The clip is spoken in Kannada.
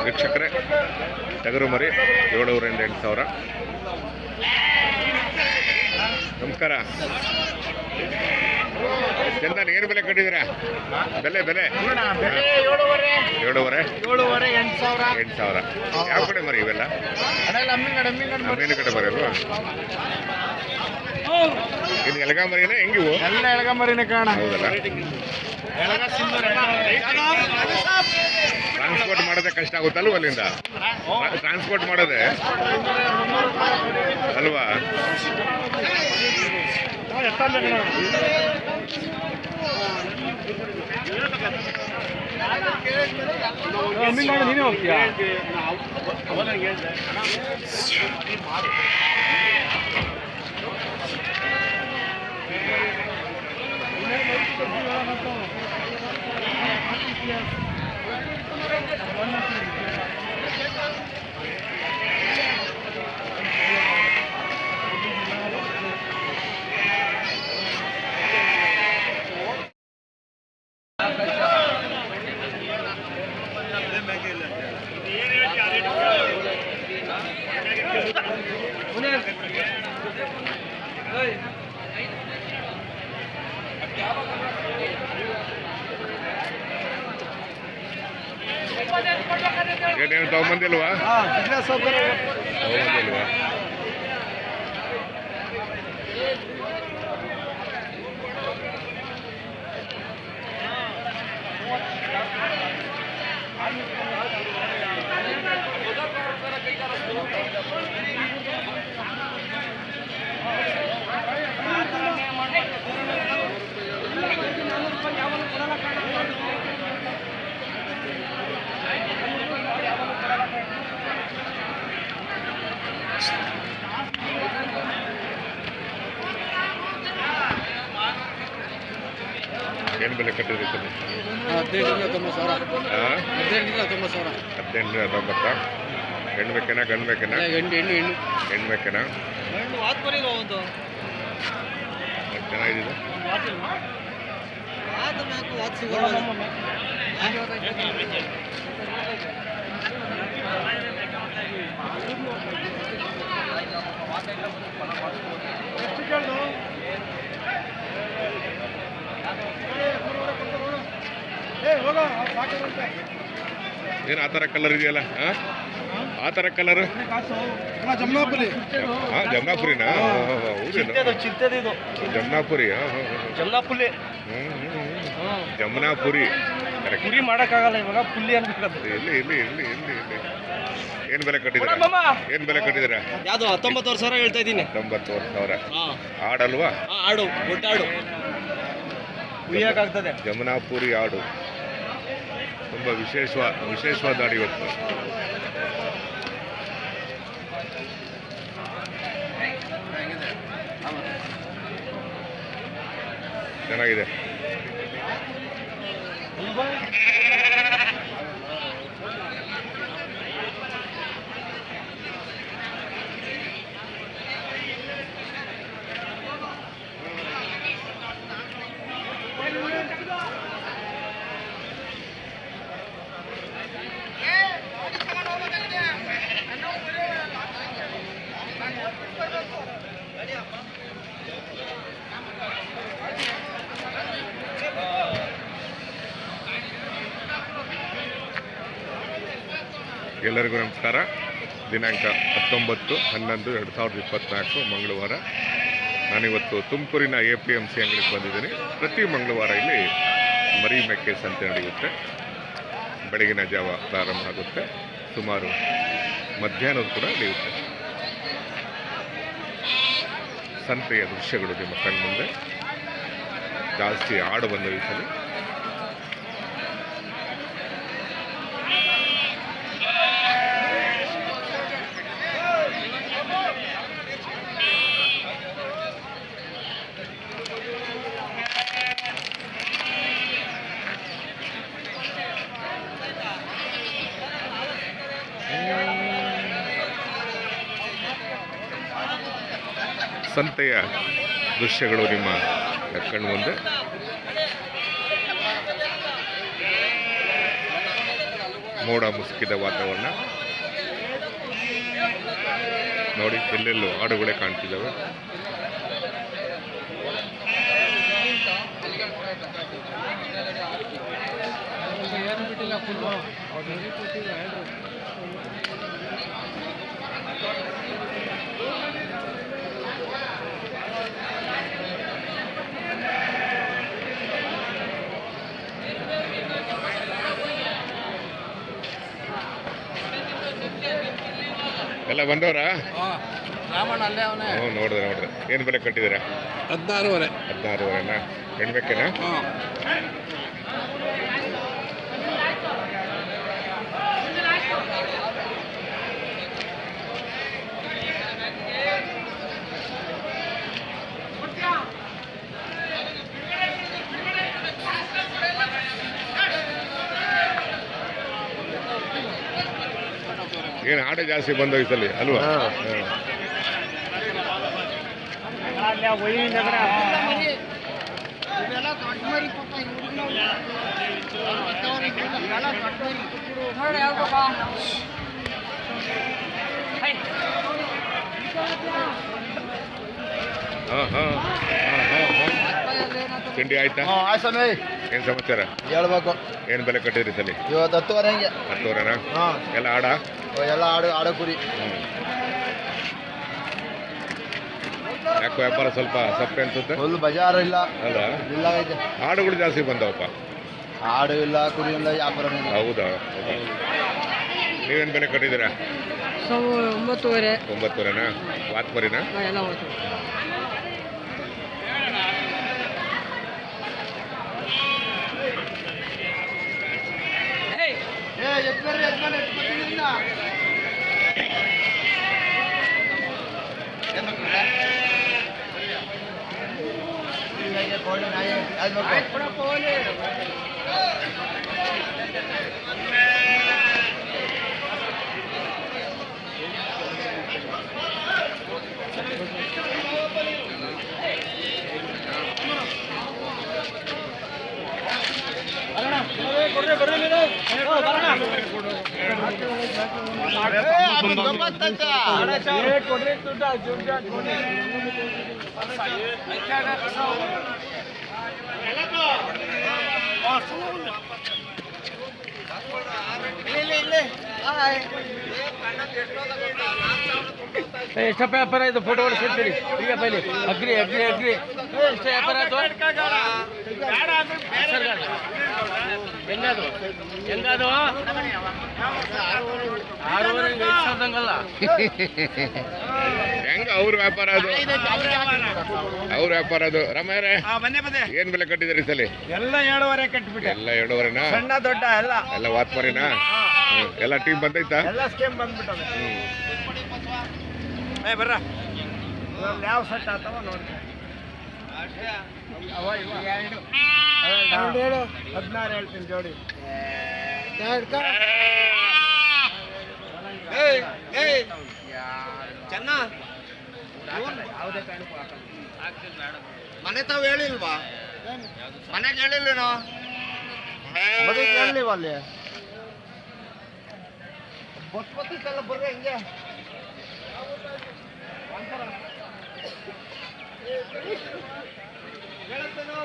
ವೀಕ್ಷಕರೇ, ಟಗರು ಮರಿ 700ರಿಂದ 8,000. ನಮಸ್ಕಾರ. ಚಂದನ್ ಏನು ಬೆಲೆ ಕಟ್ಟಿದ್ದೀರಾ? ಬೆಲೆ 7,500 8,000. ಯಾವ ಕಡೆ ಮರಿ ಇವೆಲ್ಲ? ಅಮ್ಮಿನ ಕಡೆ ಮರಿ ಅಲ್ವಾ? ಇದು ಎಲಗ ಮರಿನ ಹೆಂಗಿವು? ಎಲ್ಲ ಎಲಗ ಮರಿನೇ ಕಾಣ. ಹೌದಲ್ಲ? ಟ್ರಾನ್ಸ್ಪೋರ್ಟ್ ಮಾಡೋದೇ ಕಷ್ಟ ಆಗುತ್ತಲ್ವ ಅಲ್ಲಿಂದ? ಟ್ರಾನ್ಸ್ಪೋರ್ಟ್ ಮಾಡೋದೇ ಅಲ್ವಾ? ನೀನೇ ಹೋಗ್ತೀಯಾ? ಏನೇನು ತಗೊಂಬಂದಿಲ್ವಾ? ತಗೊಂಬಂದಿಲ್ವಾ? ಏನು ಬೆಲೆ ಕಟ್ಟಿದ್ರಿ? 18,000. 18,000. ಹೆಣ್ಣು ಬೇಕೇನಾ ಗಂಡು ಬೇಕೇನಾ? ಹೆಣ್ಣು ಬೇಕೇನಾ? ಚೆನ್ನಾಗಿದೆ. ಏನು ಆ ಥರ ಕಲರ್ ಇದೆಯಲ್ಲ? ಆ ಥರ ಕಲರ್ ಜಮ್ನಾಪುರಿ. ಜಮ್ನಾಪುರಿನಾ? ಹೌದೇನು? ಜಮ್ನಾಪುರಿ. ಜಮ್ನಾಪುರಿ ಪುರಿ ಮಾಡೋಕ್ಕಾಗಲ್ಲ ಇವಾಗ, ಪುಲ್ಲಿ ಅನ್ಬೇಕಾದ್ರೆ. ಇಲ್ಲಿ ಏನು ಬೆಲೆ ಕಟ್ಟಿದ್ದೀರಾ? ಏನು ಬೆಲೆ ಕಟ್ಟಿದ್ದೀರಾ? ಯಾವುದು 19,000 ಹೇಳ್ತಾ ಇದ್ದೀನಿ. 19,000. ಆಡಲ್ವಾ? ಆಡು, ಒಟ್ಟಾಡು ಉಯ್ಯಕ್ಕಾಗ್ತದೆ. ಜಮುನಾಪುರಿ ಆಡು ತುಂಬ ವಿಶೇಷವಾದ ಆಡು ಇವತ್ತು. ಚೆನ್ನಾಗಿದೆ. ಎಲ್ಲರಿಗೂ ನಮಸ್ಕಾರ. ದಿನಾಂಕ 19/11/2024 ಮಂಗಳವಾರ. ನಾನಿವತ್ತು ತುಮಕೂರಿನ APMC ಅಂಗಡಿಗೆ ಬಂದಿದ್ದೀನಿ. ಪ್ರತಿ ಮಂಗಳವಾರ ಇಲ್ಲಿ ಮರಿ ಮೇಕೆ ಸಂತೆ ನಡೆಯುತ್ತೆ. ಬೆಳಗಿನ ಜಾವ ಪ್ರಾರಂಭ ಆಗುತ್ತೆ, ಸುಮಾರು ಮಧ್ಯಾಹ್ನದ ಕೂಡ ನಡೆಯುತ್ತೆ. ಸಂತೆಯ ದೃಶ್ಯಗಳು ನಿಮ್ಮ ಕಣ್ಮುಂದೆ. ಜಾಸ್ತಿ ಆಡು ಬಂದ ಈ ಸಲ. ಸಂತೆಯ ದೃಶ್ಯಗಳು ನಿಮ್ಮ ಕಣ್ಣು ಮುಂದೆ. ಮೋಡ ಮುಸುಕಿದ ವಾತಾವರಣ ನೋಡಿ, ಎಲ್ಲೆಲ್ಲೂ ಆಡುಗಳೇ ಕಾಣ್ತಿದ್ದಾವೆ. ಎಲ್ಲ ಬಂದವರಾ? ರಾಮಣ್ಣ ಅಲ್ಲೇ ಅವನೇ. ಹ್ಞೂ, ನೋಡಿದ್ರೆ ಏನು ಬೆಲೆ ಕಟ್ಟಿದ್ದೀರಾ? 16,500. 16,500ನಾ? ಹೆಣ್ಬೇಕೇನಾ? ಏನು ಆಟ ಜಾಸ್ತಿ ಬಂದೋಯ್ತಲ್ಲಿ ಅಲ್ವಾ? ತಿಂಡಿ ಆಯ್ತಾ? ಏನು ಸಮಾಚಾರ? ಹೇಳ್ಬೇಕು. ಏನು ಬೆಲೆ ಕಟ್ಟಿದ್ರಿ ಸಲಿ? ಇವತ್ತು 10,000 ಹಂಗೆ. 10,000ನಾ? ಎಲ್ಲ ಎಲ್ಲ ಆಡು ಕುರಿ. ಯಾಕೆ ವ್ಯಾಪಾರ ಸ್ವಲ್ಪ ಸಪ್ಪೆ ಅನ್ಸುತ್ತೆ? ಫುಲ್ ಬಜಾರ್ ಇಲ್ಲ. ಅಲ್ಲ, ಇಲ್ಲ ಐತೆ. ಆಡುಗಳು ಜಾಸ್ತಿ ಬಂದವಪ್ಪ. ಆಡು ಇಲ್ಲ, ಕುರಿ ಇಲ್ಲ, ವ್ಯಾಪಾರ ಇಲ್ಲ. ಹೌದಾ? ನೀವೇನು ಬೆಲೆ ಕಟ್ಟಿದ್ದೀರಾ? 9,500. 9,000ನಾ? ವಾತ್ ಮರಿನಾ? ಎಲ್ಲ ಹೋಯ್ತು. ಎಷ್ಟು ವ್ಯಾಪಾರ ಇದು? ಫೋಟೋ ಹೊಡಿಸ್ತೀರಿ ಈಗ ಪೈಲಿ. ಅಗ್ರಿ ಅಗ್ರಿ ಅಗ್ರಿ ಎಷ್ಟು ವ್ಯಾಪಾರ ಆಯ್ತು? ಹೆಂಗದು ಹೆಂಗದು? 6,500 ಹೆಂಗ ಅವ್ರ ವ್ಯಾಪಾರ ಅದು? ಅವ್ರ ವ್ಯಾಪಾರ ಅದು. ರಮೇರೆ, ಏನ್ ಬೆಲೆ ಕಟ್ಟಿದ್ರಿ ಸಲಿ? ಎಲ್ಲ 7,500 ಕಟ್ಬಿಟ್ಟೆ. ಎಲ್ಲ 7,500ನಾ? ಸಣ್ಣ ದೊಡ್ಡ ಎಲ್ಲ ವಾತ್ ಮರಿನಾ? ಎಲ್ಲ ಟೀಮ್ ಬಂದೈತಾ? ಎಲ್ಲ ಸ್ಕೇಮ್ ಬಂದ್ಬಿಟ್ಟವೆ. ಬರ್ರ ಯಾವ ಸೆಟ್ ಆತವ ನೋಡಿ. 16 ಹೇಳ್ತೀನಿ ಜೋಡಿ. ಚೆನ್ನ ಮನೆ ತಾವು ಹೇಳಿಲ್ವಾ? ಮನೆಗೆ ಹೇಳಿಲ್ವೇನೋ? ಹೇಳಿಲ್ವ ಅಲ್ಲಿ? ಬಸ್ಪತಿಗೆಲ್ಲ ಬರ್ರಿ ಹಿಂಗೆ. ಹೇಳತ್ತೇನೋ